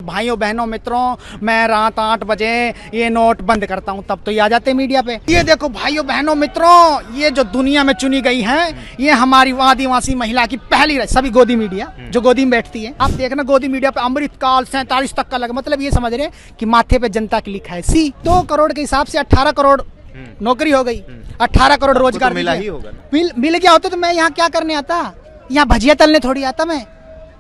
भाइयों बहनों मित्रों, मैं रात 8 बजे ये नोट बंद करता हूँ तब तो ये आ जाते मीडिया पे। ये देखो भाइयों बहनों मित्रों, ये जो दुनिया में चुनी गई है, ये हमारी आदिवासी महिला की पहली सभी गोदी मीडिया जो गोदी में बैठती है। आप देखना गोदी मीडिया पे अमृतकाल 47 तक का लगा, मतलब ये समझ रहे हैं कि माथे पे जनता की लिखा है सी। 2 करोड़ के हिसाब से 18 करोड़ नौकरी हो गई, 18 करोड़ रोजगार मिला ही होगा ना। मिल गया होता तो मैं यहाँ क्या करने आता? यहाँ भजिया तलने थोड़ी आता, मैं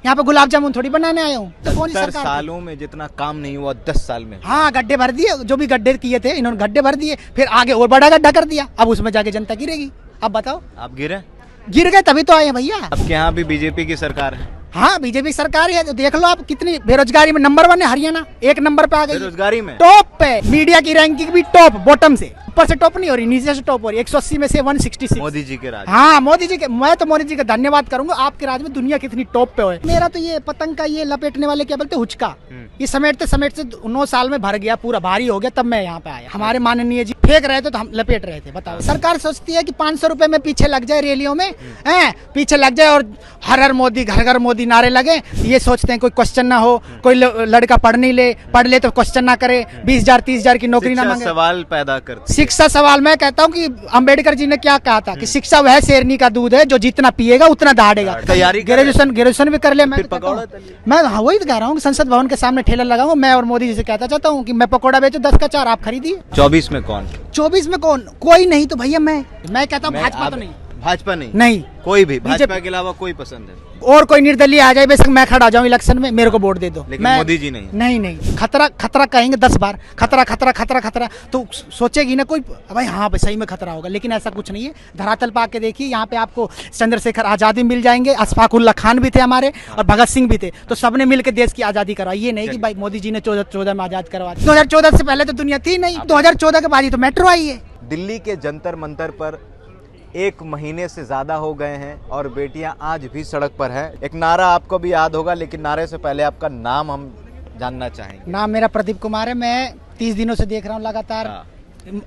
यहाँ पे गुलाब जामुन थोड़ी बनाने आया हूँ। तो कौन सी 70 सालों में जितना काम नहीं हुआ 10 साल में। हाँ, गड्ढे भर दिए, जो भी गड्ढे किए थे इन्होंने गड्ढे भर दिए, फिर आगे और बड़ा गड्ढा कर दिया, अब उसमें जाके जनता गिरेगी। अब बताओ, आप गिरे? गिर गए तभी तो आए भैया। आपके यहाँ भी बीजेपी की सरकार है। हाँ, बीजेपी सरकार है, तो देख लो आप कितनी बेरोजगारी में नंबर 1 है हरियाणा, 1 नंबर पे आ गई बेरोजगारी में टॉप पे। मीडिया की रैंकिंग भी टॉप, बॉटम से ऊपर से टॉप नहीं हो रही, नीचे से टॉप हो रही, 180 में से 166। मोदी जी के राज। हाँ, मोदी जी के, मैं तो मोदी जी का धन्यवाद करूंगा, आपके राज में दुनिया कितनी टॉप पे हो। मेरा तो ये पतंग का ये लपेटने वाले क्या बोलते हुचका, ये समेटते समेटते 9 साल में भर गया, पूरा भारी हो गया, तब मैं यहाँ पे आया। हमारे माननीय जी फेंक रहे थे तो हम लपेट रहे थे। बताओ, सरकार सोचती है कि 500 रुपए में पीछे लग जाए, रैलियों में पीछे लग जाए और हर हर मोदी घर घर मोदी नारे लगे। ये सोचते हैं कोई क्वेश्चन ना हो, कोई लड़का पढ़ ले तो क्वेश्चन ना करे, 20,000 30,000 की नौकरी ना मांगे। सवाल पैदा करती शिक्षा सवाल। मैं कहता हूँ कि अंबेडकर जी ने क्या कहा था कि शिक्षा वह शेरनी का दूध है जो जितना पिएगा उतना दहाड़ेगा। तैयारी ग्रेजुएशन भी कर ले। मैं पकौड़ा वही तो कह रहा हूँ, संसद भवन के सामने ठेला लगाऊंगा मैं और मोदी जी से कहता चाहता हूँ कि मैं पकौड़ा बेचूं 10 का 4 आप खरीदिए। 24 में कौन? 24 में कौन? कोई नहीं तो भैया मैं कहता हूँ भाजपा तो नहीं। भाजपा नहीं? नहीं, कोई भी भाजपा के अलावा कोई पसंद है? और कोई निर्दलीय आ जाए, बेशक मैं खड़ा जाऊं इलेक्शन में, मेरे को वोट दे दो, लेकिन मोदी जी नहीं। नहीं, खतरा कहेंगे 10 बार, खतरा तो सोचेगी ना कोई, भाई हाँ भाई सही में खतरा होगा, लेकिन ऐसा कुछ नहीं है। धरातल पे आके देखिए, यहाँ पे आपको चंद्रशेखर आजादी मिल जाएंगे, अशफाक उल्ला खान भी थे हमारे, और भगत सिंह भी थे, तो सबने मिलकर देश की आजादी करवाई। ये नहीं कि भाई मोदी जी ने 2014 में आजाद करवा दी। 2014 से पहले तो दुनिया थी नहीं, 2014 के बाद ही तो मेट्रो आई है। दिल्ली के जंतर मंतर पर 1 महीने से ज्यादा हो गए हैं और बेटियां आज भी सड़क पर हैं। एक नारा आपको भी याद होगा, लेकिन नारे से पहले आपका नाम हम जानना चाहेंगे। नाम मेरा प्रदीप कुमार है। मैं 30 दिनों से देख रहा हूँ लगातार।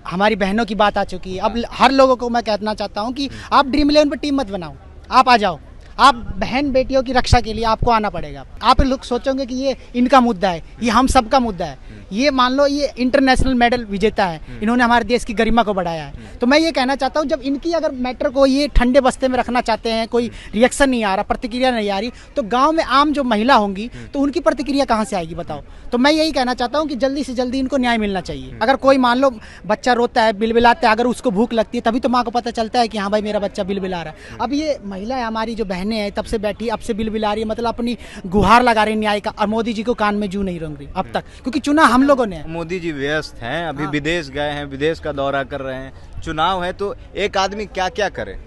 हमारी बहनों की बात आ चुकी है। अब हर लोगों को मैं कहना चाहता हूँ कि आप ड्रीम 11 पर टीम मत बनाओ, आप आ जाओ। आप बहन बेटियों की रक्षा के लिए आपको आना पड़ेगा। आप लोग सोचोगे कि ये इनका मुद्दा है, ये हम सबका मुद्दा है। ये मान लो ये इंटरनेशनल मेडल विजेता है, इन्होंने हमारे देश की गरिमा को बढ़ाया है। तो मैं ये कहना चाहता हूँ, जब इनकी अगर मैटर को ये ठंडे बस्ते में रखना चाहते हैं, कोई रिएक्शन नहीं आ रहा, प्रतिक्रिया नहीं आ रही, तो गाँव में आम जो महिला होंगी तो उनकी प्रतिक्रिया कहाँ से आएगी बताओ। तो मैं यही कहना चाहता हूँ कि जल्दी से जल्दी इनको न्याय मिलना चाहिए। अगर कोई मान लो बच्चा रोता है, बिलबिलाता है, अगर उसको भूख लगती है तभी तो माँ को पता चलता है कि हाँ भाई मेरा बच्चा बिलबिला रहा है। अब ये महिला है हमारी, जो बहनें हैं, तब से बैठी अब से बिलबिला रही है, मतलब अपनी गुहार लगा रही न्याय का, और मोदी जी को कान में जू नहीं रंग रही अब तक, क्योंकि चुना हम लोगों ने। मोदी जी व्यस्त हैं, अभी विदेश गए हैं, विदेश का दौरा कर रहे हैं, चुनाव है, तो एक आदमी क्या क्या करे?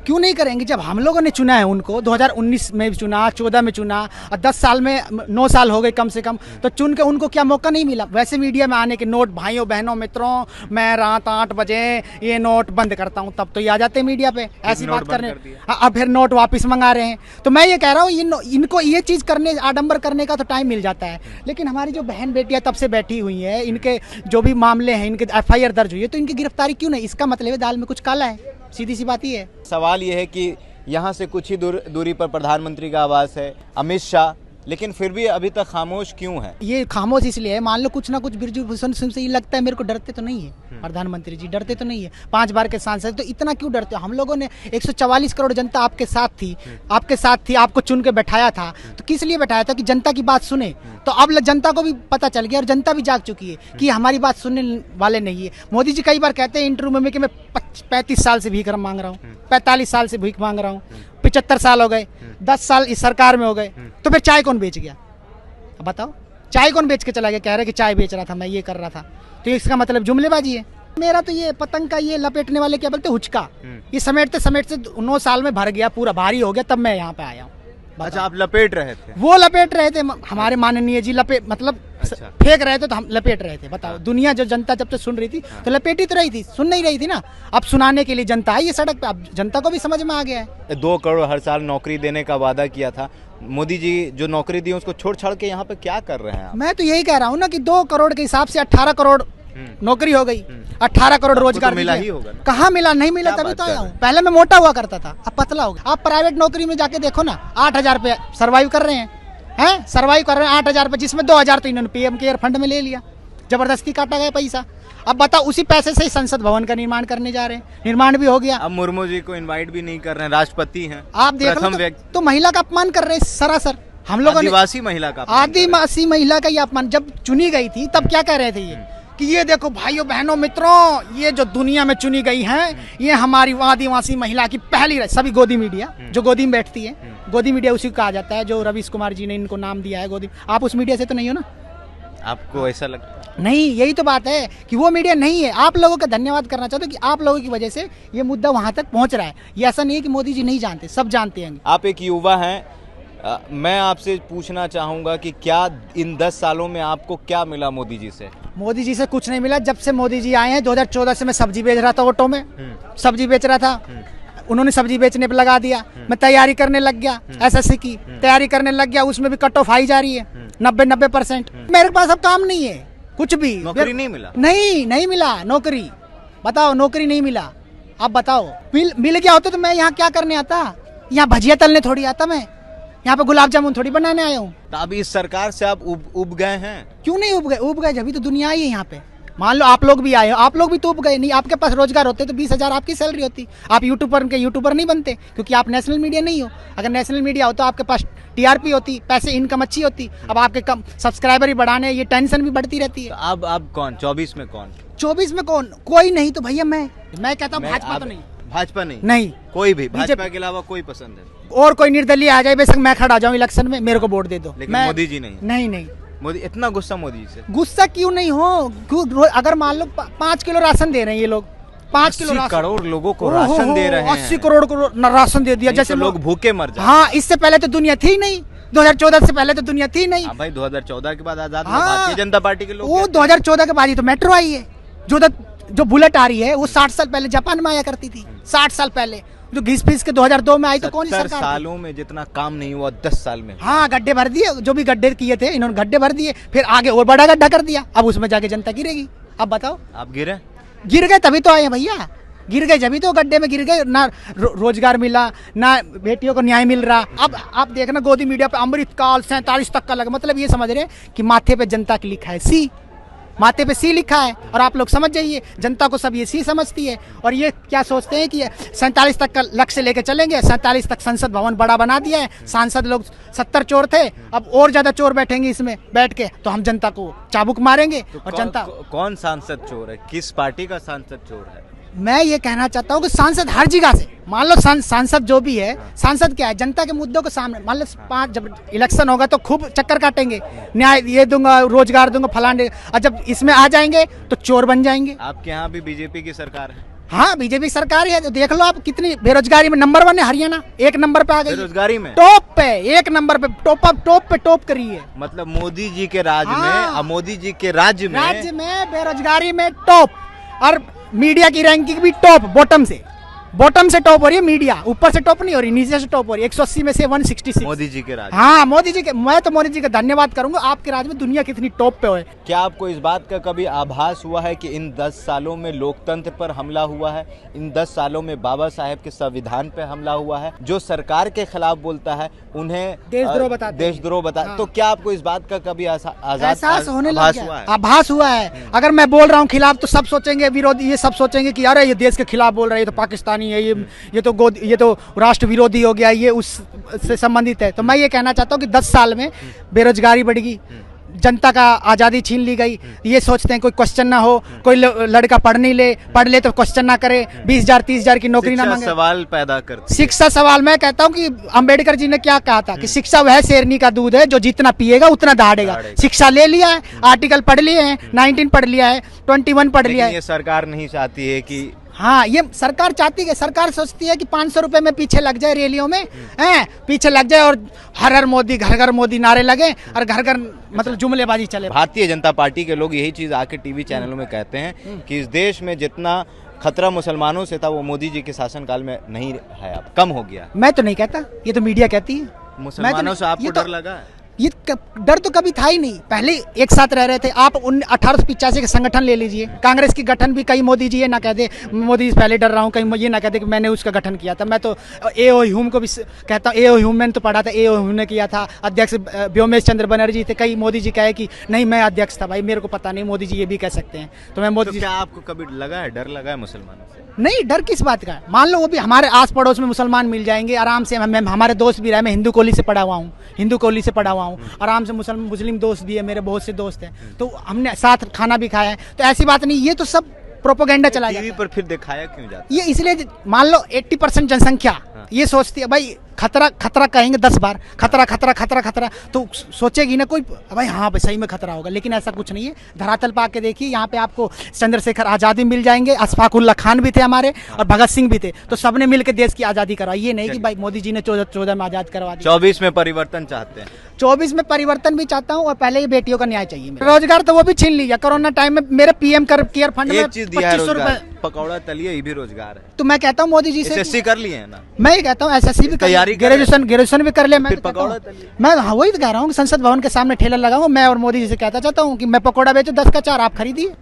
क्यों नहीं करेंगे? जब हम लोगों ने चुना है उनको, 2019 में चुना, 14 में चुना, और 10 साल में 9 साल हो गए कम से कम, तो चुन के उनको क्या मौका नहीं मिला? वैसे मीडिया में आने के नोट भाइयों बहनों मित्रों, मैं रात 8 बजे ये नोट बंद करता हूँ तब तो ये आ जाते मीडिया पे ऐसी बात करने। अब फिर नोट वापस मंगा रहे हैं। तो मैं ये कह रहा हूँ, इनको ये चीज़ करने, आडंबर करने का तो टाइम मिल जाता है, लेकिन हमारी जो बहन बेटियाँ तब से बैठी हुई हैं, इनके जो भी मामले हैं, इनके FIR दर्ज हुई है, तो इनकी गिरफ्तारी क्यों नहीं? इसका मतलब है दाल में कुछ काला है, सीधी सी बात ही है। सवाल ये है कि यहाँ से कुछ ही दूरी पर प्रधानमंत्री का आवास है, अमित शाह, लेकिन फिर भी अभी तक खामोश क्यों है? ये खामोश इसलिए है, मान लो कुछ ना कुछ ब्रिजभूषण सिंह से ये लगता है मेरे को, डरते तो नहीं है प्रधानमंत्री जी, डरते तो नहीं है, 5 बार के सांसद, तो इतना क्यों डरते हो? हम लोगों ने 144 करोड़ जनता आपके साथ थी, आपको चुन के बैठाया था, तो किस लिए बैठाया था? कि जनता की बात सुने। तो अब जनता को भी पता चल गया और जनता भी जाग चुकी है कि हमारी बात सुनने वाले नहीं है। मोदी जी कई बार कहते हैं इंटरव्यू में कि मैं 35 साल से भीख मांग रहा हूँ, 45 साल से भीख मांग रहा हूँ, 75 साल हो गए, 10 साल इस सरकार में हो गए, तो फिर चाय कौन बेच गया? अब बताओ, चाय कौन बेच के चला गया? कह रहे कि चाय बेच रहा था मैं, ये कर रहा था, तो इसका मतलब जुमलेबाजी है। मेरा तो ये पतंग का ये लपेटने वाले क्या बोलते हुचका, ये समेटते समेटते 9 साल में भर गया, पूरा भारी हो गया, तब मैं यहाँ पे आया हूँ। अच्छा, आप लपेट रहे थे? वो लपेट रहे थे, हमारे माननीय जी मतलब फेंक रहे थे तो हम लपेट रहे थे। बताओ, दुनिया जो जनता जब तक सुन रही थी तो लपेटी तो रही थी, सुन नहीं रही थी ना। अब सुनाने के लिए जनता आई है सड़क पे, अब जनता को भी समझ में आ गया है। 2 करोड़ हर साल नौकरी देने का वादा किया था मोदी जी, जो नौकरी दी उसको छोड़ छाड़ के यहाँ पे क्या कर रहे हैं आप? मैं तो यही कह रहा हूँ ना कि 2 करोड़ के हिसाब से 18 करोड़ नौकरी हो गई, 18 करोड़ रोजगार तो मिला ही होगा ना? कहाँ मिला? नहीं मिला तभी तो आया हूँ। पहले मैं मोटा हुआ करता था, अब पतला हो गया। आप प्राइवेट नौकरी में जाके देखो ना, 8,000 पे सर्वाइव कर रहे हैं, हैं, सर्वाइव कर रहे हैं 8,000 पे, जिसमें 2,000 तो इन्होंने पीएम केयर फंड में ले लिया, जबरदस्ती काटा गया पैसा। अब बताओ उसी पैसे से ही संसद भवन का निर्माण करने जा रहे हैं, निर्माण भी हो गया। अब मुर्मू जी को इनवाइट भी नहीं कर रहे हैं, राष्ट्रपति हैं, आप देख लो तो महिला का अपमान कर रहे हैं सरासर। हम लोगों ने आदिवासी महिला का आदिवासी महिला का ये अपमान, जब चुनी गई थी तब क्या कह रहे थे ये कि ये देखो भाइयों बहनों मित्रों, ये जो दुनिया में चुनी गई हैं, ये हमारी आदिवासी महिला की पहली सभी गोदी मीडिया जो गोदी में बैठती है, गोदी मीडिया उसी को कहा जाता है, जो रवीश कुमार जी ने इनको नाम दिया है गोदी। आप उस मीडिया से तो नहीं हो ना? आपको ऐसा लगता है? नहीं, यही तो बात है कि वो मीडिया नहीं है। आप लोगों का धन्यवाद करना चाहते हो कि आप लोगों की वजह से ये मुद्दा वहां तक पहुंच रहा है। ये ऐसा नहीं है कि मोदी जी नहीं जानते, सब जानते हैं। आप एक युवा हैं, मैं आपसे पूछना चाहूंगा कि क्या इन 10 सालों में आपको क्या मिला मोदी जी से? मोदी जी से कुछ नहीं मिला। जब से मोदी जी आए हैं 2014 से मैं सब्जी बेच रहा था, ऑटो में सब्जी बेच रहा था, उन्होंने सब्जी बेचने पे लगा दिया। मैं तैयारी करने लग गया, एसएससी की तैयारी करने लग गया, उसमें भी कट ऑफ आई जा रही है 90% मेरे पास अब काम नहीं है, कुछ भी नौकरी नहीं मिला। नहीं मिला नौकरी। बताओ, नौकरी नहीं मिला। अब बताओ मिल गया होता तो मैं यहाँ क्या करने आता? यहाँ भजिया तलने थोड़ी आता, मैं यहाँ पे गुलाब जामुन थोड़ी बनाने आया हूँ। तो अब इस सरकार से आप उब गए हैं? क्यों नहीं उब गए? जब भी तो दुनिया आई है यहाँ पे। मान लो आप लोग भी आए हो, आप लोग भी तो उब गए नहीं। आपके पास रोजगार होते तो 20,000 आपकी सैलरी होती। आप यूट्यूबर नहीं बनते क्योंकि आप नेशनल मीडिया नहीं हो। अगर नेशनल मीडिया हो तो आपके पास टीआरपी होती, पैसे इनकम अच्छी होती। अब आपके कम सब्सक्राइबर ही बढ़ाने, ये टेंशन भी बढ़ती रहती है। तो अब कौन 24 में कौन? 24 में कौन? कोई नहीं तो भैया मैं कहता हूँ भाजपा तो नहीं। भाजपा नहीं, कोई भी भाजपा के अलावा कोई पसंद है? और कोई निर्दलीय आ जाए, बेशक मैं खड़ा जाऊँ इलेक्शन में, मेरे को वोट दे दो, लेकिन मोदी जी नहीं। मोदी इतना गुस्सा मोदी जी से? गुस्सा क्यों नहीं हो? अगर मान लो 5 किलो राशन दे रहे हैं ये लोग, 5 किलो राशन, करोड़ लोगों को राशन दे रहे हैं। 80 करोड़ को राशन दे दिया, जैसे लोग भूखे मर जाए। हाँ, इससे पहले तो दुनिया थी नहीं, 2014 से पहले तो दुनिया थी नहीं। भाई 2014 के बाद आजाद भारतीय जनता पार्टी के लोग, वो 2014 के बाद ही तो मेट्रो आई है। जो बुलेट आ रही है वो 60 साल पहले जापान में आया करती थी। 60 साल पहले जो घिस फीस के 2002 में आई तो कौन सी सरकार? 70 सालों में जितना काम नहीं हुआ 10 साल में। हाँ, गड्ढे भर दिए, जो भी गड्ढे किए थे इन्होंने गड्ढे भर दिए, फिर आगे और बड़ा गड्ढा कर दिया। अब उसमें जाके जनता गिरेगी। अब बताओ, आप गिर गए तभी तो आए हैं भैया, गिर गए जब तो गड्ढे में गिर गए। ना रोजगार मिला, ना बेटियों को न्याय मिल रहा। अब आप देखना गोदी मीडिया पे अमृतकाल 47 तक का लगा, मतलब ये समझ रहे कि माथे पे जनता की लिखा है सी, माथे पे सी लिखा है। और आप लोग समझ जाइए, जनता को सब ये सी समझती है। और ये क्या सोचते हैं कि 47 तक का लक्ष्य लेके चलेंगे। 47 तक संसद भवन बड़ा बना दिया है, सांसद लोग 70 चोर थे, अब और ज्यादा चोर बैठेंगे इसमें बैठ के, तो हम जनता को चाबुक मारेंगे। तो और जनता कौन सांसद चोर है? किस पार्टी का सांसद चोर है? मैं ये कहना चाहता हूँ कि सांसद हर जगह से, मान लो सांसद जो भी है, सांसद क्या है? जनता के मुद्दों को सामने, मान लो 5 जब इलेक्शन होगा तो खूब चक्कर काटेंगे, न्याय ये दूंगा, रोजगार दूंगा, फलाने। और जब इसमें आ जाएंगे तो चोर बन जाएंगे। आपके यहाँ भी बीजेपी की सरकार है? हाँ, बीजेपी सरकार है। तो देख लो आप, कितनी बेरोजगारी में नंबर 1 है हरियाणा, 1 नंबर पे आ गई बेरोजगारी में, टॉप पे, 1 नंबर पे, टॉप करी है। मतलब मोदी जी के राज में, मोदी जी के राज्य में बेरोजगारी में टॉप, और मीडिया की रैंकिंग भी टॉप, बॉटम से टॉप हो रही है मीडिया, ऊपर से टॉप नहीं हो रही, नीचे से टॉप हो रही है। 180 में से 166 मोदी जी के राज। हाँ, मोदी जी के, मैं तो मोदी जी का धन्यवाद करूंगा। आपके राज में दुनिया कितनी टॉप पे है। क्या आपको इस बात का कभी आभास हुआ है कि इन 10 सालों में लोकतंत्र पर हमला हुआ है? इन 10 सालों में बाबा साहेब के संविधान पे हमला हुआ है? जो सरकार के खिलाफ बोलता है उन्हें देशद्रोह बता। हाँ। तो क्या आपको इस बात का कभी एहसास होने लग गया? आभास हुआ है। अगर मैं बोल रहा हूँ खिलाफ तो सब सोचेंगे विरोधी, ये सब सोचेंगे कि अरे ये देश के खिलाफ बोल रहा है, ये तो पाकिस्तानी है, ये तो राष्ट्र विरोधी हो गया, ये उससे संबंधित है। तो मैं ये कहना चाहता हूँ कि 10 साल में बेरोजगारी बढ़ी, जनता का आज़ादी छीन ली गई। ये सोचते हैं कोई क्वेश्चन ना हो, कोई लड़का पढ़ ले तो क्वेश्चन ना करे, 20,000 30,000 की नौकरी ना मांगे। सवाल पैदा करते शिक्षा सवाल। मैं कहता हूँ कि अंबेडकर जी ने क्या कहा था कि शिक्षा वह शेरनी का दूध है जो जितना पिएगा उतना दहाड़ेगा। शिक्षा ले लिया है, आर्टिकल पढ़ लिए हैं, 19 पढ़ लिया है, 21 पढ़ लिया है। ये सरकार नहीं चाहती है कि, हाँ, ये सरकार चाहती है, सरकार सोचती है कि 500 रुपए में पीछे लग जाए रैलियों में, पीछे लग जाए और हर मोदी, घर घर मोदी नारे लगे और घर घर मतलब जुमलेबाजी चले। भारतीय जनता पार्टी के लोग यही चीज आके टीवी चैनलों में कहते हैं कि इस देश में जितना खतरा मुसलमानों से था वो मोदी जी के शासनकाल में नहीं है, अब कम हो गया। मैं तो नहीं कहता, ये तो मीडिया कहती है। मुसलमानों से आपको डर लगा है? ये डर तो कभी था ही नहीं। पहले एक साथ रह रहे थे। आप 1885 के संगठन ले लीजिए, कांग्रेस की गठन भी कहीं मोदी जी ये ना कह दे मोदी जी पहले डर रहा हूँ, कहीं ये ना कह दे कि मैंने उसका गठन किया था। मैं तो ए.ओ. ह्यूम को भी कहता हूँ, ए.ओ. ह्यूम मैंने तो पढ़ा था, ए.ओ. ह्यूम ने किया था। अध्यक्ष व्योमेश चंद्र बनर्जी थे। कई मोदी जी कहे कि नहीं मैं अध्यक्ष था, भाई मेरे को पता नहीं, मोदी जी ये भी कह सकते हैं। तो मैं मोदी तो क्या आपको कभी लगा है, डर लगा है मुसलमानों से? नहीं, डर किस बात का है? मान लो वो भी हमारे आस पड़ोस में मुसलमान मिल जाएंगे आराम से। हमारे दोस्त भी रहे, मैं हिंदू कॉलेज से पढ़ा हुआ हूँ, हिंदू कॉलेज से पढ़ा हुआ हूँ, आराम से मुस्लिम दोस्त भी है मेरे, बहुत से दोस्त हैं, तो हमने साथ खाना भी खाया है। तो ऐसी बात नहीं, ये तो सब प्रोपोगेंडा चला टीवी पर फिर दिखाया क्यों जाता है? ये इसलिए मान लो 80% जनसंख्या ये सोचती है भाई खतरा खतरा कहेंगे 10 बार, खतरा खतरा खतरा खतरा, तो सोचेगी ना कोई भाई हाँ भाई सही में खतरा होगा। लेकिन ऐसा कुछ नहीं है। धरातल पर आके देखिए, यहाँ पे आपको चंद्रशेखर आज़ाद भी मिल जाएंगे, अशफाकुल्ला खान भी थे हमारे, और भगत सिंह भी थे। तो सबने मिलकर देश की आज़ादी करवाई। ये नहीं कि भाई मोदी जी ने 14 में आज़ाद करवा दिया। 24 में परिवर्तन चाहते हैं? 24 में परिवर्तन भी चाहता हूँ, और पहले ये बेटियों का न्याय चाहिए। रोजगार तो वो भी छीन लिया कोरोना टाइम में। मेरे पीएम केयर फंड में 2500 रुपए, पकौड़ा तलिए, ये भी रोजगार है। तो मैं कहता हूँ मोदी जी से एसएससी कर लिए है ना? मैं ये कहता हूँ एसएससी भी तैयारी, ग्रेजुएशन भी कर ले। मैं फिर तो पकौड़ा कहता हूँ, मैं हाँ वही तो कह रहा हूँ, संसद भवन के सामने ठेला लगाऊंगा मैं, और मोदी जी से कहता चाहता हूँ कि मैं पकौड़ा बेचूं 10 का 4, आप खरीदिए,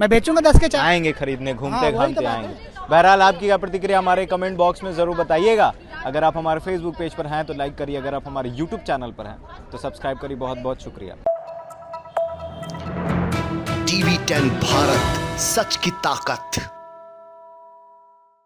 मैं बेचूंगा 10 के 4। आएंगे खरीदने, घूमते हाँ, वही तो घामते बात आएंगे। बहरहाल आपकी क्या प्रतिक्रिया हमारे कमेंट बॉक्स में जरूर बताइएगा। अगर आप हमारे फेसबुक पेज पर हैं तो लाइक करिए, अगर आप हमारे यूट्यूब चैनल पर हैं तो सब्सक्राइब करिए। बहुत बहुत शुक्रिया। टीवी 10 भारत, सच की ताकत।